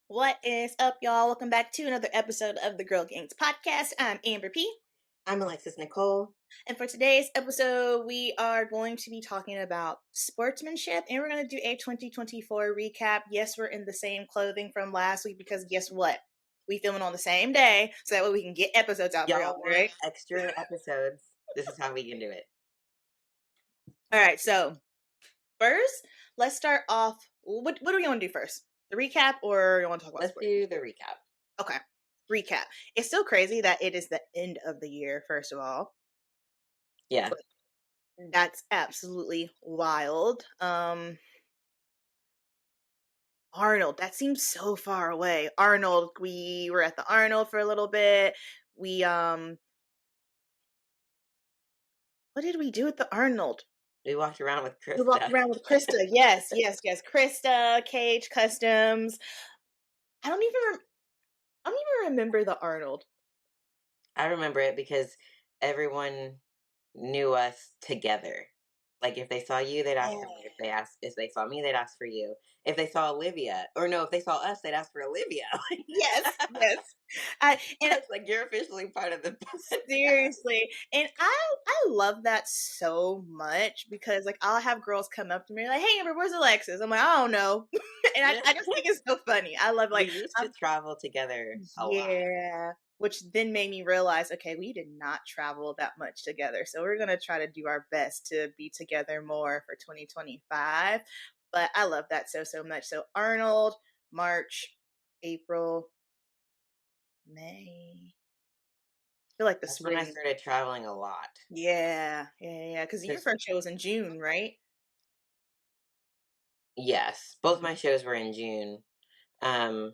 What is up, y'all? Welcome back to another episode of the Girl Gangs podcast. I'm Amber P. I'm Alexis Nicole. And for today's episode, we are going to be talking about sportsmanship and we're going to do a 2024 recap. Yes, we're in the same clothing from last week because guess what? We filming on the same day so that way we can get episodes out for y'all, Y'all want right? extra episodes? This is how we can do it. All right, so first, let's start off. What do we want to do first? The recap or you want to talk about Let's sports? do the recap. Okay, recap. It's so crazy that it is the end of the year, first of all. Yeah. That's absolutely wild. Arnold, that seems so far away. Arnold, we were at the Arnold for a little bit. We what did we do at the Arnold? We walked around with We walked Krista. around with Krista. Yes, yes, yes. Krista, Cage, Customs. I don't even I don't even remember the Arnold. I remember it because everyone knew us together. Like if they saw you, they'd ask for me. If they saw me, they'd ask for you. If they saw Olivia, or no, if they saw us, they'd ask for Olivia. Yes, yes. And It's like you're officially part of the. seriously. And I love that so much because like I'll have girls come up to me like, "Hey Amber, where's Alexis?" I'm like, "I don't know." And I just think it's so funny. I love We like used to travel together a lot. yeah. Which then made me realize, okay, we did not travel that much together. So we're gonna try to do our best to be together more for 2025. But I love that so much. So Arnold, March, April, May. I feel like the That's when I spring. started traveling a lot. Yeah. Because your 'Cause first show was in June, right? yes, both my shows were in June. Um,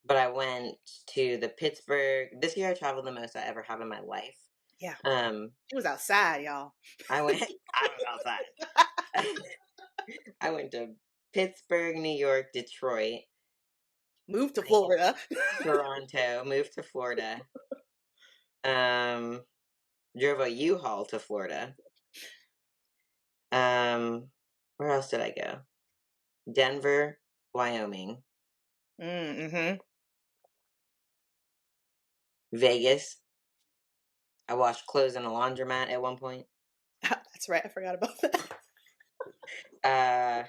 but I went to the Pittsburgh. This year I traveled the most I ever have in my life. Yeah. Um, It was outside, y'all. I went. I was outside. I went to Pittsburgh, New York, Detroit, Moved to Florida. Toronto, moved to Florida. Um, Drove a U-Haul to Florida. Um, where else did I go? Denver, Wyoming, Mm-hmm. Vegas. I washed clothes in a laundromat at one point. That's right. I forgot about that. Uh,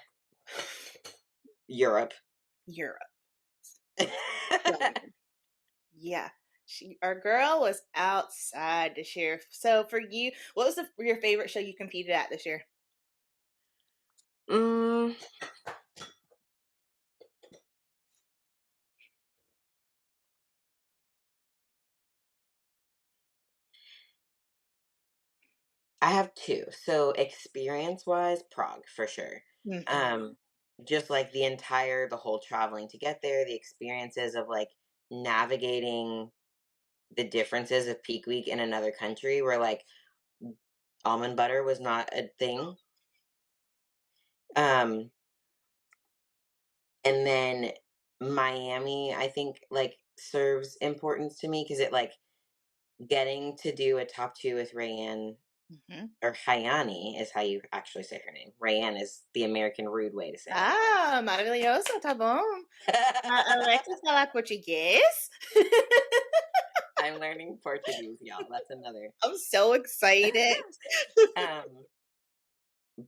Europe. Europe. Yeah. Our girl was outside this year. So for you, what was your favorite show you competed at this year? Mm, I have two. So experience wise, Prague for sure. Mhm. Um, just like the whole traveling to get there, the experiences of like navigating the differences of peak week in another country where like almond butter was not a thing. Um, and then Miami, I think like serves importance to me because it like getting to do a top two with Rayanne Mhm. or Hayani is how you actually say her name. Rayanne is the American rude way to say Ah, maravilhoso, tá bom. it. Alexis fala português? I'm learning Portuguese, y'all. That's another. I'm so excited. um,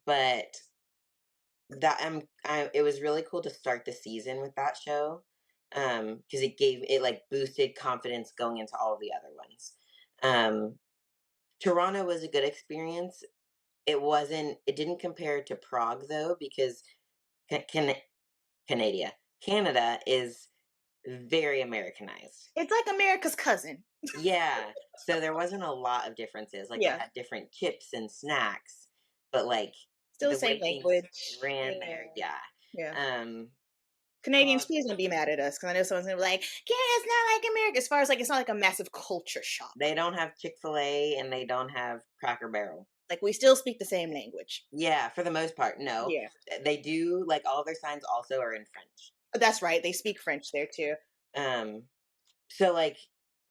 but it was really cool to start the season with that show. Because it like boosted confidence going into all the other ones. Toronto was a good experience. It didn't compare to Prague though, because Canada is very Americanized. It's like America's cousin. Yeah, so there wasn't a lot of differences. Like they Yeah. had different chips and snacks, but like Still the the same way things language. ran Yeah. there, yeah. Yeah. Um, Canadians, Prague, please don't be mad at us because I know someone's gonna be like, "Canada's not like America." As far as like, it's not like a massive culture shock. they don't have Chick-fil-A and they don't have Cracker Barrel. Like we still speak the same language. Yeah, for the most part, no. Yeah, They do like all their signs also are in French. that's right. They speak French there too. Um, so like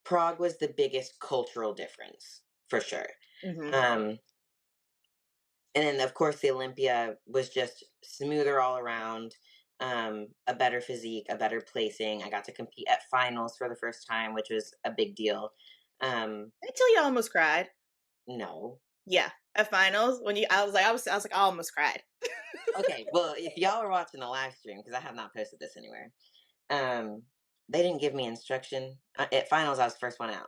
Prague was the biggest cultural difference for sure. Hmm. Um, and then of course the Olympia was just smoother all around. a better physique, a better placing. I got to compete at finals for the first time, which was a big deal. Until you almost cried. No. Yeah, at finals when you, I was like, I almost cried. Okay, well, if y'all are watching the live stream, because I have not posted this anywhere, um, they didn't give me instruction. At finals, I was the first one out.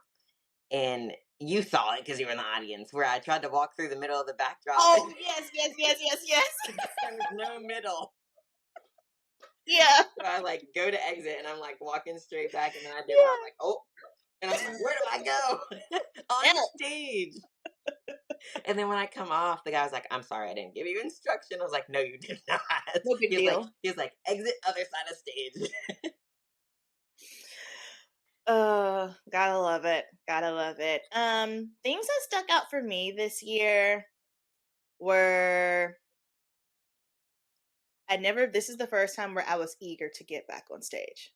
And you saw it because you were in the audience, where I tried to walk through the middle of the backdrop. Oh yes, yes, yes, yes, yes. There was no middle. Yeah, So I like go to exit and I'm like walking straight back and then I did one. I was yeah. like, oh, and I'm like, where do I go? On Help. stage. And then when I come off, the guy was like, I'm sorry, I didn't give you instruction. I was like, no, you did not. No big deal. He was like, exit other side of stage. Gotta love it. Gotta love it. Things that stuck out for me this year were this is the first time where I was eager to get back on stage.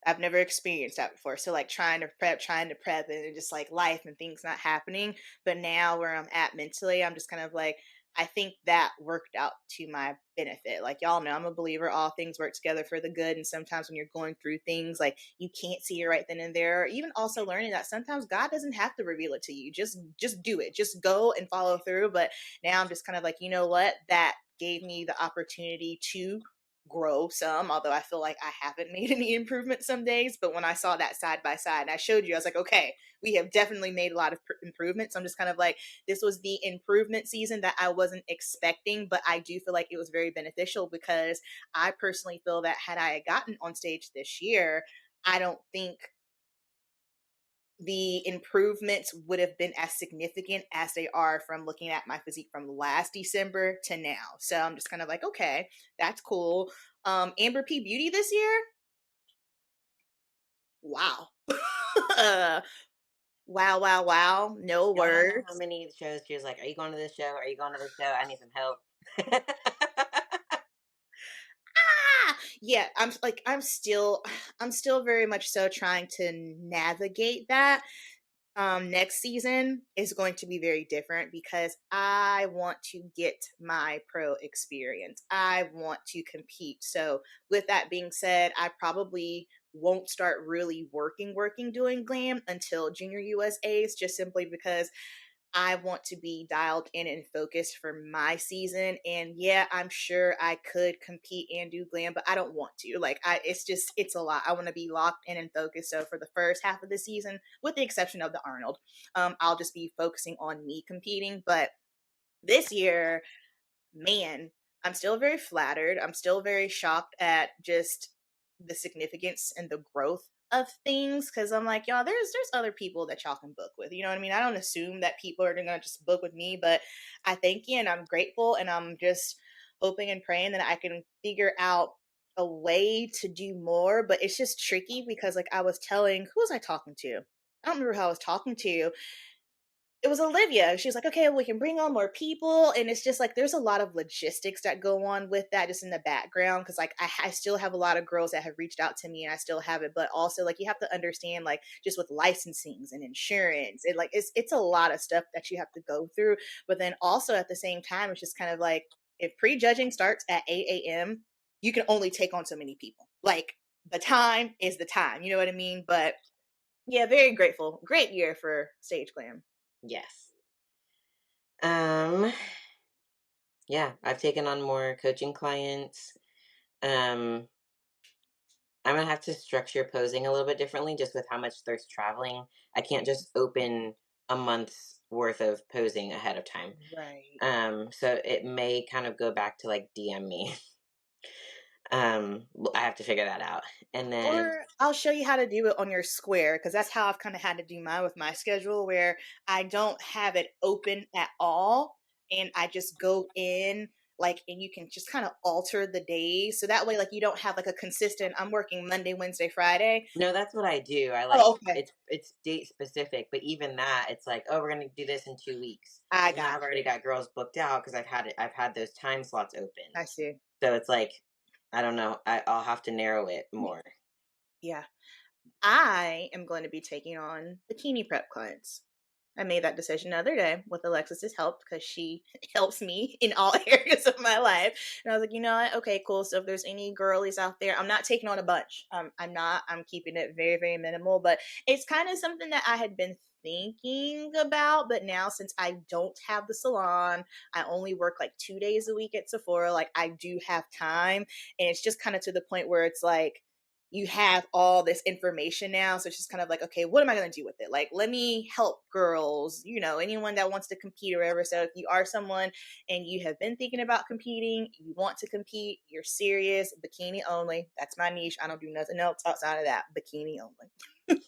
I've never experienced that before. So like trying to prep and just like life and things not happening. But now where I'm at mentally, I'm just kind of like, I think that worked out to my benefit. Like y'all know, I'm a believer all things work together for the good. And sometimes when you're going through things, like you can't see it right then and there. Or even also learning that sometimes God doesn't have to reveal it to you. Just do it. Just go and follow through. But now I'm just kind of like, you know what? That gave me the opportunity to grow some, although I feel like I haven't made any improvement some days. But when I saw that side by side, and I showed you, I was like, okay, we have definitely made a lot of improvements. I'm just kind of like, this was the improvement season that I wasn't expecting, but I do feel like it was very beneficial because I personally feel that had I gotten on stage this year, I don't think the improvements would have been as significant as they are from looking at my physique from last December to now. So I'm just kind of like, okay, that's cool. Amber P Beauty this year, wow. uh, wow, wow, wow. No Y'all don't know how words. many shows she was like, are you going to this show? Are you going to this show? I need some help. Yeah, I'm still very much so trying to navigate that. Next season is going to be very different because I want to get my pro experience. I want to compete. So, with that being said, I probably won't start really working doing glam until junior USA's, just simply because I want to be dialed in and focused for my season. And yeah, I'm sure I could compete and do glam, but I don't want to. It's a lot. I want to be locked in and focused. So for the first half of the season, with the exception of the Arnold, I'll just be focusing on me competing. But this year, man, I'm still very flattered. I'm still very shocked at just the significance and the growth of things because I'm like, y'all, there's other people that y'all can book with. You know what I mean? I don't assume that people are gonna just book with me, but I thank you and I'm grateful and I'm just hoping and praying that I can figure out a way to do more. But it's just tricky because like I was telling, who was I talking to? I don't remember who I was talking to. It was Olivia. She was like, okay, we can bring on more people. And it's just like, there's a lot of logistics that go on with that just in the background. Cause like, I still have a lot of girls that have reached out to me and I still have it. But also like, you have to understand like just with licensings and insurance, it's a lot of stuff that you have to go through. But then also at the same time, it's just kind of like, if prejudging starts at 8 a.m., you can only take on so many people. Like the time is the time. You know what I mean? But yeah, very grateful. Great year for Stage Glam. Yes. Um, yeah, I've taken on more coaching clients. Um, I'm gonna have to structure posing a little bit differently just with how much there's traveling. I can't just open a month's worth of posing ahead of time. Right. So it may kind of go back to like DM me. I have to figure that out. And then Or I'll show you how to do it on your square because that's how I've kind of had to do mine with my schedule where I don't have it open at all and I just go in like and you can just kind of alter the days so that way like you don't have like a consistent I'm working Monday, Wednesday, Friday. no, that's what I do. I like Oh, okay. it's date specific, but even that, it's like, oh, we're gonna do this in 2 weeks. I Well, now got I've already you. got girls booked out because I've had those time slots open. I see. So it's like, I don't know. I'll have to narrow it Yeah. more. Yeah. I am going to be taking on bikini prep clients. I made that decision the other day with Alexis's help because she helps me in all areas of my life. And I was like, you know what? Okay, cool. So if there's any girlies out there, I'm not taking on a bunch. I'm not. I'm keeping it very, very minimal. But it's kind of something that I had been thinking about. But now, since I don't have the salon, I only work like 2 days a week at Sephora. Like I do have time, and it's just kind of to the point where it's like you have all this information now. So it's just kind of like, okay, what am I going to do with it? Like, let me help girls, anyone that wants to compete or whatever. So if you are someone and you have been thinking about competing, you want to compete, you're serious, bikini only. That's my niche. I don't do nothing else outside of that. Bikini only.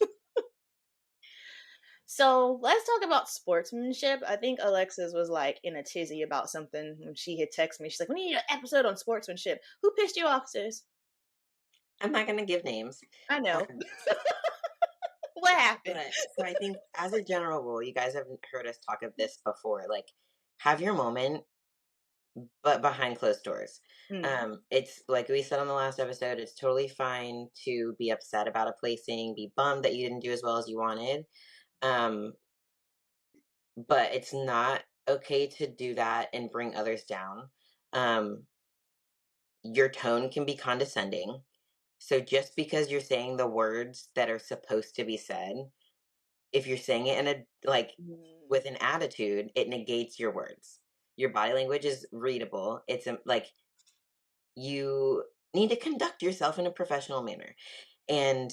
So let's talk about sportsmanship. I think Alexis was like in a tizzy about something when she had texted me. She's like, we need an episode on sportsmanship. Who pissed you off, sis? I'm not going to give names. I know. Um, What happened? but so I think as a general rule, you guys have heard us talk of this before. Like, have your moment, but behind closed doors. Mm. It's like we said on the last episode, it's totally fine to be upset about a placing, be bummed that you didn't do as well as you wanted. Um, but it's not okay to do that and bring others down. Um, your tone can be condescending. So just because you're saying the words that are supposed to be said, if you're saying it in a like Mm. with an attitude, it negates your words. Your body language is readable. It's like you need to conduct yourself in a professional manner. And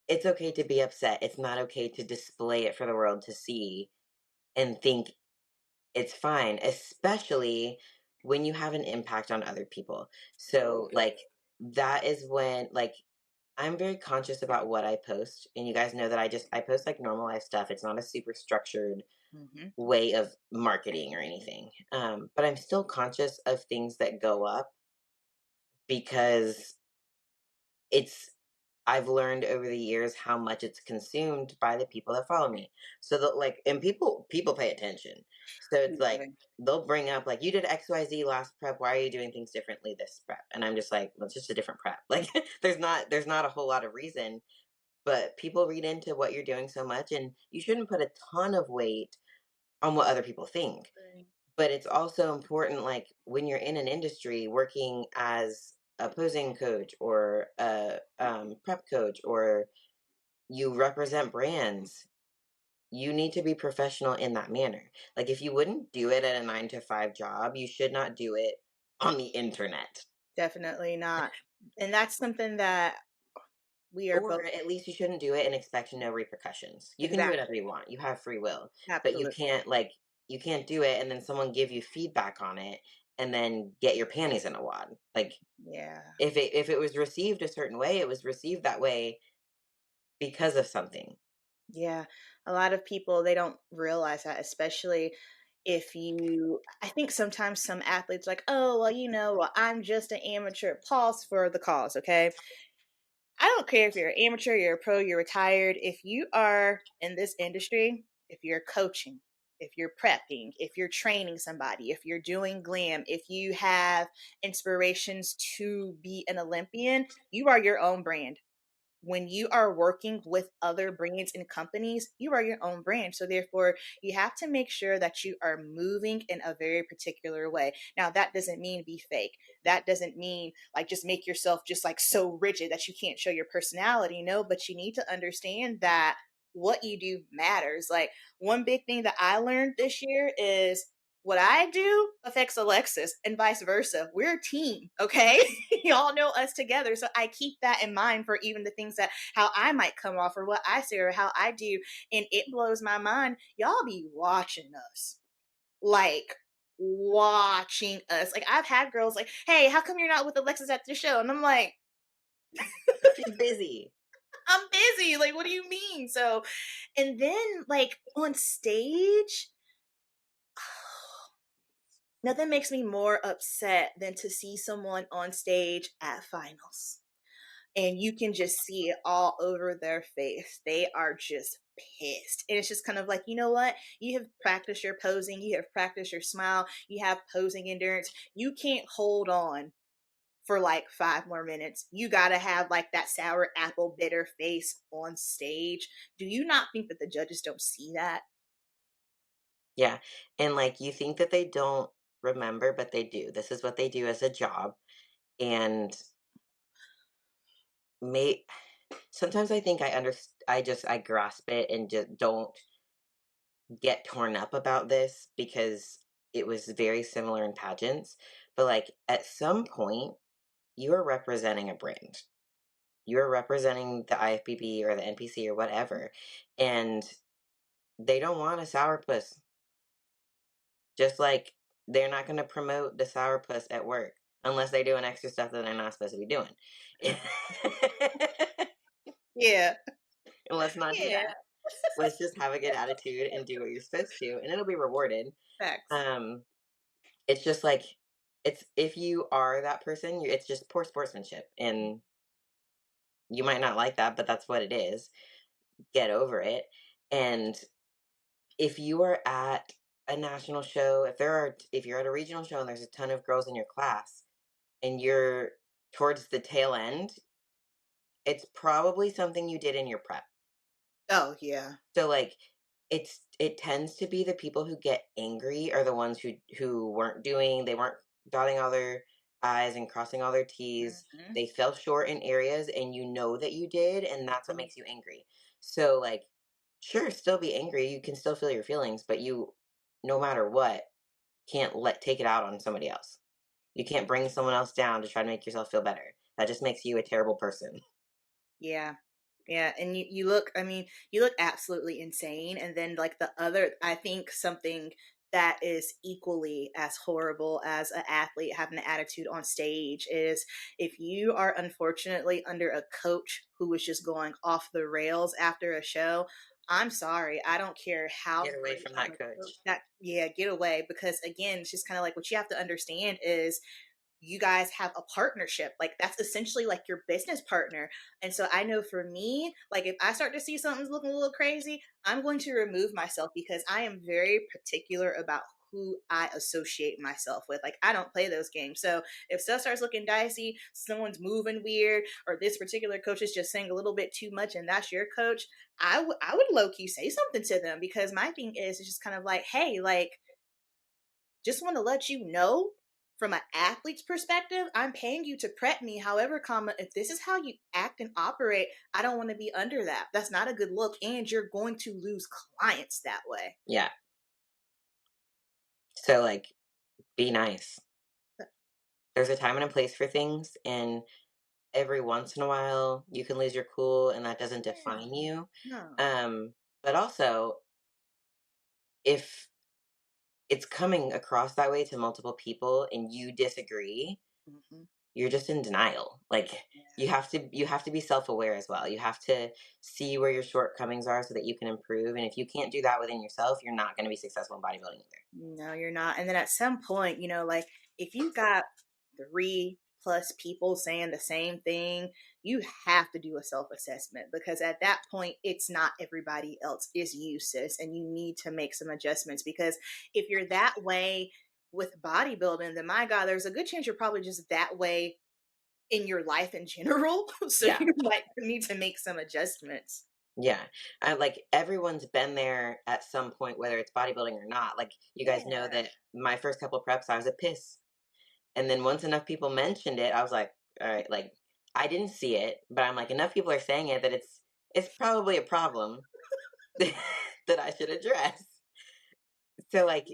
it's okay to be upset. It's not okay to display it for the world to see and think it's fine, especially when you have an impact on other people. So, like, that is when, like, I'm very conscious about what I post. And you guys know that I post like normal life stuff. It's not a super structured Mhm. way of marketing or anything. But I'm still conscious of things that go up because it's I've learned over the years how much it's consumed by the people that follow me. So that like and people pay attention. So it's like Okay. they'll bring up like you did XYZ last prep, why are you doing things differently this prep? And I'm just like, well, it's just a different prep. Like there's not a whole lot of reason, but people read into what you're doing so much and you shouldn't put a ton of weight on what other people think. Right. But it's also important, like when you're in an industry working as a posing coach or a prep coach, or you represent brands, you need to be professional in that manner. Like if you wouldn't do it at a 9 to 5 job, you should not do it on the internet. Definitely not. And that's something that we are both Or at least you shouldn't do it and expect no repercussions. You can do whatever exactly. you want. You have free will. But Absolutely. you can't do it and then someone give you feedback on it and then get your panties in a wad. Like Yeah. if it was received a certain way, it was received that way because of something. Yeah. A lot of people, they don't realize that, especially if I think sometimes some athletes like, oh, well, well, I'm just an amateur. Pause for the cause, okay? I don't care if you're an amateur, you're a pro, you're retired. If you are in this industry, if you're coaching, if you're prepping, if you're training somebody, if you're doing glam, if you have inspirations to be an Olympian, you are your own brand. When you are working with other brands and companies, you are your own brand. So therefore, you have to make sure that you are moving in a very particular way. Now, that doesn't mean be fake. That doesn't mean like just make yourself just like so rigid that you can't show your personality. No, but you need to understand that what you do matters. Like one big thing that I learned this year is what I do affects Alexis and vice versa. We're a team, okay? Y'all know us together. So I keep that in mind for even the things that how I might come off or what I say or how I do. And it blows my mind. Y'all be watching us. Like watching us. Like I've had girls like, hey, how come you're not with Alexis at the show? And I'm like, She's busy. I'm busy. Like, what do you mean? So, and then like on stage, nothing makes me more upset than to see someone on stage at finals. And you can just see it all over their face. They are just pissed. And it's just kind of like, you know what? You have practiced your posing, you have practiced your smile, you have posing endurance. You can't hold on for like 5 more minutes. You got to have like that sour apple bitter face on stage. Do you not think that the judges don't see that? Yeah. And like you think that they don't remember, but they do. This is what they do as a job. And may sometimes I think I grasp it and just don't get torn up about this because it was very similar in pageants. But like at some point, you are representing a brand. You're representing the IFBB or the NPC or whatever. And they don't want a sourpuss. Just like they're not going to promote the sourpuss at work unless they're doing extra stuff that they're not supposed to be doing. Yeah. And let's not do Yeah. that. Let's just have a good attitude and do what you're supposed to, and it'll be rewarded. Facts. Um, it's just like it's if you are that person, it's just poor sportsmanship, and you might not like that, but that's what it is. Get over it. And if you are at a national show, if you're at a regional show and there's a ton of girls in your class and you're towards the tail end, it's probably something you did in your prep. Oh, yeah. So like it tends to be the people who get angry are the ones they weren't dotting all their I's and crossing all their T's. Mhm. They fell short in areas and you know that you did, and that's what Mhm. makes you angry. So like sure, still be angry. You can still feel your feelings, but you no matter what, can't let take it out on somebody else. You can't bring someone else down to try to make yourself feel better. That just makes you a terrible person. Yeah. Yeah, and you look, I mean, you look absolutely insane. And then like the other, I think something that is equally as horrible as an athlete having an attitude on stage is if you are unfortunately under a coach who is just going off the rails after a show. I'm sorry. I don't care Get how away great from of that a coach coach. that, yeah, get away. Because again, it's just kind of like what you have to understand is you guys have a partnership. Like that's essentially like your business partner. And so I know for me, like if I start to see something's looking a little crazy, I'm going to remove myself because I am very particular about who I associate myself with. Like I don't play those games. So if stuff starts looking dicey, someone's moving weird, or this particular coach is just saying a little bit too much and that's your coach, I would low key say something to them because my thing is it's just kind of like, hey, like just want to let you know from an athlete's perspective, I'm paying you to prep me. However, comma, if this is how you act and operate, I don't want to be under that. That's not a good look, and you're going to lose clients that way. Yeah. So like be nice. There's a time and a place for things, and every once in a while you can lose your cool and that doesn't Yeah, define you. no. Um but also if it's coming across that way to multiple people and you disagree, Hmm. you're just in denial. Like Yeah. you have to be self-aware as well. You have to see where your shortcomings are so that you can improve, and if you can't do that within yourself, you're not going to be successful in bodybuilding either. No, you're not. And then at some point, like if you got three plus people saying the same thing, you have to do a self assessment because at that point, it's not everybody else, is you, sis. And you need to make some adjustments because if you're that way with bodybuilding, then my God, there's a good chance you're probably just that way in your life in general. So Yeah. you might need to make some adjustments. Yeah. I like everyone's been there at some point, whether it's bodybuilding or not. Like you guys know Yeah. that my first couple preps, I was a piss. And then once enough people mentioned it, I was like, all right, like I didn't see it, but I'm like, enough people are saying it that it's probably a problem that I should address. So like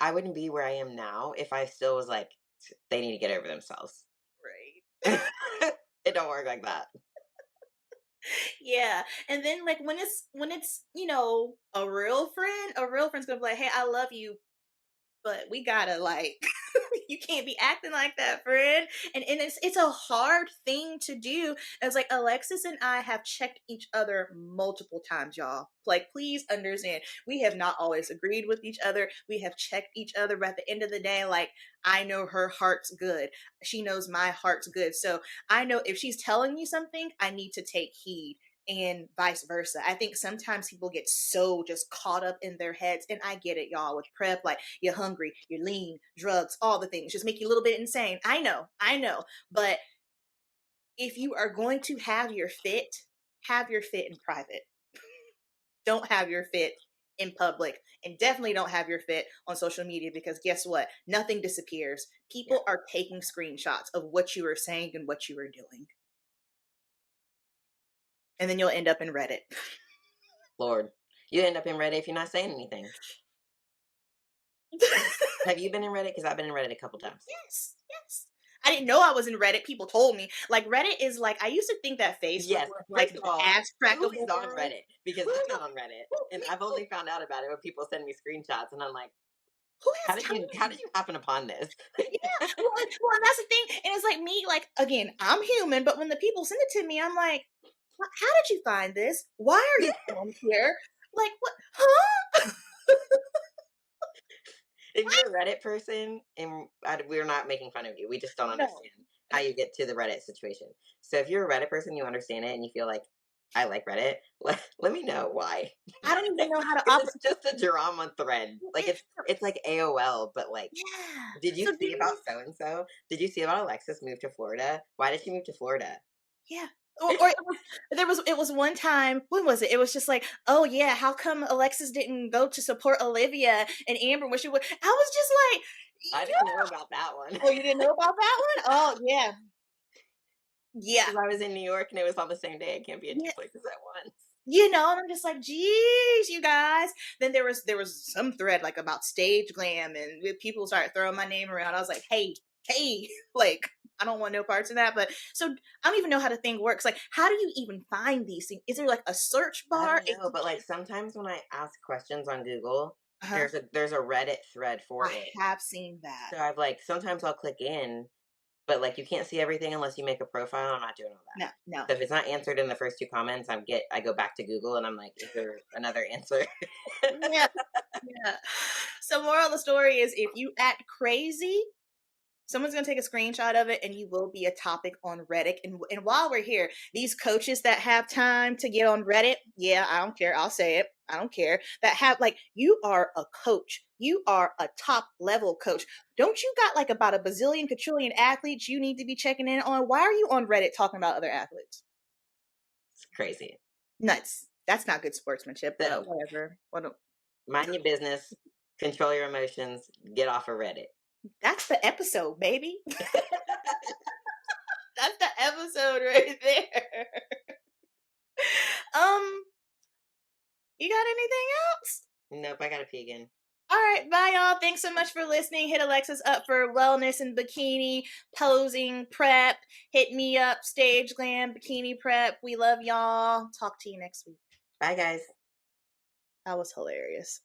I wouldn't be where I am now if I still was like, they need to get over themselves. Right. It don't work like that. Yeah. And then like when it's, a real friend's gonna be like, hey, I love you, but we gotta like you can't be acting like that, friend. And it's a hard thing to do. It's like Alexis and I have checked each other multiple times, y'all. Like, please understand, we have not always agreed with each other. We have checked each other, but at the end of the day, like I know her heart's good. She knows my heart's good. So I know if she's telling me something, I need to take heed and vice versa. I think sometimes people get so just caught up in their heads, and I get it, y'all, with prep, like you're hungry, you're lean, drugs, all the things just make you a little bit insane. I know. But if you are going to have your fit in private. Don't have your fit in public, and definitely don't have your fit on social media, because guess what? Nothing disappears. Yeah. People are taking screenshots of what you were saying and what you were doing. And then you'll end up in Reddit. Lord. You end up in Reddit if you're not saying anything. Have you been in Reddit? Because I've been in Reddit a couple times. Yes, yes. I didn't know I was in Reddit. People told me. Like, Reddit is like, I used to think that Facebook Yes. was like First the of all, ass crack who of the is on world. Reddit? Because Who, I'm not on Reddit. And I've who, only found out about it when people send me screenshots and I'm like, who how has did you time? happen upon this? Yeah. Well, and that's the thing. And it's like me, like, again, I'm human, but when the people send it to me, I'm like, How did you find this? Why are Yeah. you on here? Like, what? Huh? If you're a Reddit person, and we're not making fun of you, we just don't No. understand how you get to the Reddit situation. So if you're a Reddit person, you understand it, and you feel like I like Reddit. Let me know why. I don't even know how to Because it's operate. just a drama thread. Like it's like AOL, but like, Yeah. did you So do see about you? so and so? Did you see about Alexis moved to Florida? Why did she move to Florida? Yeah. Or it was one time, when was it? It was just like, oh yeah, how come Alexis didn't go to support Olivia and Amber when she would? I was just like, I yeah. didn't know about that one Oh, you didn't know about that one? Oh yeah. Yeah. because I was in New York and it was on the same day. I can't be in two Yeah. places at once. And I'm just like, geez, you guys. Then there was some thread like about stage glam, and people started throwing my name around. I was like, hey, like, I don't want no parts of that. But so I don't even know how the thing works. Like, how do you even find these things? Is there like a search I bar? don't know, but like sometimes when I ask questions on Google, Uh-huh. there's a Reddit thread for I it. have seen that. So I've like sometimes I'll click in, but like you can't see everything unless you make a profile. I'm not doing all that. No, no. So if it's not answered in the first two comments, I go back to Google and I'm like, is there another answer? Yeah, yeah. So moral of the story is, if you act crazy, someone's going to take a screenshot of it, and you will be a topic on Reddit. And while we're here, these coaches that have time to get on Reddit, yeah, I don't care. I'll say it. I don't care. That have, like, you are a coach. You are a top level coach. Don't you got like about a bazillion, quadrillion athletes you need to be checking in on? Why are you on Reddit talking about other athletes? It's crazy. Nuts. That's not good sportsmanship, but So whatever. mind your business, control your emotions, get off of Reddit. That's the episode, baby. That's the episode right there. Um, you got anything else? Nope, I gotta pee again. All right, bye y'all. Thanks so much for listening. Hit Alexis up for wellness and bikini posing prep. Hit me up, stage glam, bikini prep. We love y'all. Talk to you next week. Bye guys. That was hilarious.